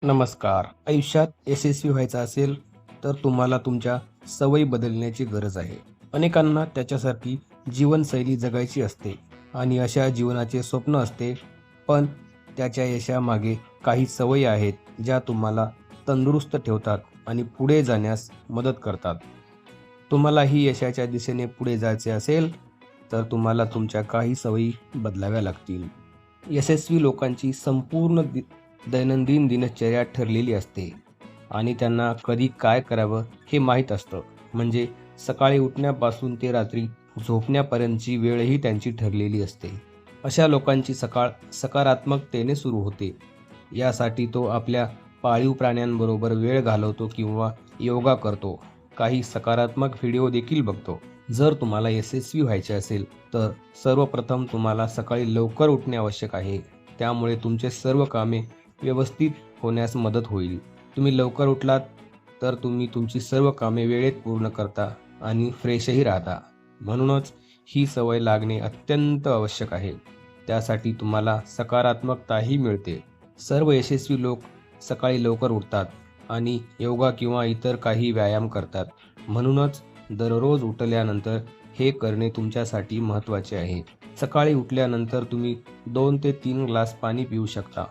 नमस्कार. आयुष्यात यशस्वी व्हायचं असेल, तर तुम्हाला तुमच्या सवयी बदलण्याची गरज आहे. अनेकांना त्याच्यासारखी जीवनशैली जगायची असते आणि अशा जीवनाचे स्वप्न असते. पण त्याच्या यशामागे काही सवयी आहेत, ज्या तुम्हाला तंदुरुस्त ठेवतात आणि पुढे जाण्यास मदत करतात. तुम्हालाही यशाच्या दिशेने पुढे जायचे असेल, तर तुम्हाला तुमच्या काही सवयी बदलाव्या लागतील. यशस्वी लोकांची संपूर्ण दैनंदिन दिनचर्या ठरलेली असते आणि त्यांना कधी काय करावं हे माहीत असतं. म्हणजे सकाळी उठण्यापासून ते रात्री झोपण्यापर्यंतची वेळही त्यांची ठरलेली असते. अशा लोकांची सकाळ सकारात्मकतेने सुरू होते. यासाठी तो आपल्या पाळीव प्राण्यांबरोबर वेळ घालवतो किंवा योगा करतो. काही सकारात्मक व्हिडिओ देखील बघतो. जर तुम्हाला यशस्वी व्हायचे असेल, तर सर्वप्रथम तुम्हाला सकाळी लवकर उठणे आवश्यक आहे. त्यामुळे तुमचे सर्व कामे व्यवस्थित होण्यास मदत होईल. तुम्ही लवकर उठलात, तर तुम्ही तुमची सर्व कामे वेळेत पूर्ण करता आणि फ्रेशही राहता. म्हणूनच ही सवय लागणे अत्यंत आवश्यक आहे. त्यासाठी तुम्हाला सकारात्मकताही मिळते. सर्व यशस्वी लोक सकाळी लवकर उठतात आणि योगा किंवा इतर काही व्यायाम करतात. म्हणूनच दररोज उठल्यानंतर हे करणे तुमच्यासाठी महत्त्वाचे आहे. सकाळी उठल्यानंतर तुम्ही 2 ते 3 ग्लास पाणी पिऊ शकता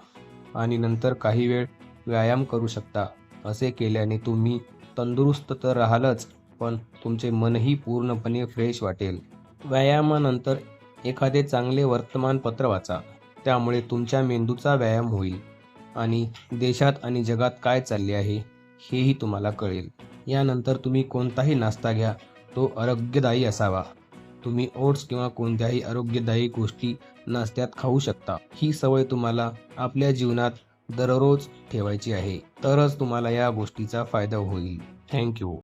आणि नंतर काही वेळ व्यायाम करू शकता. असे केल्याने तुम्ही तंदुरुस्त तर राहालच, पण तुमचे मनही पूर्णपणे फ्रेश वाटेल. व्यायामानंतर एखादे चांगले वर्तमानपत्र वाचा. त्यामुळे तुमच्या मेंदूचा व्यायाम होईल आणि देशात आणि जगात काय चालले आहे हेही तुम्हाला कळेल. यानंतर तुम्ही कोणताही नाश्ता घ्या, तो आरोग्यदायी असावा. तुम्ही ओट्स किंवा कोणत्याही आरोग्यदायी गोष्टी नाश्त्यात खाऊ शकता. ही सवय तुम्हाला आपल्या जीवनात दररोज ठेवायची आहे. तरच तुम्हाला या गोष्टीचा फायदा होईल. Thank you.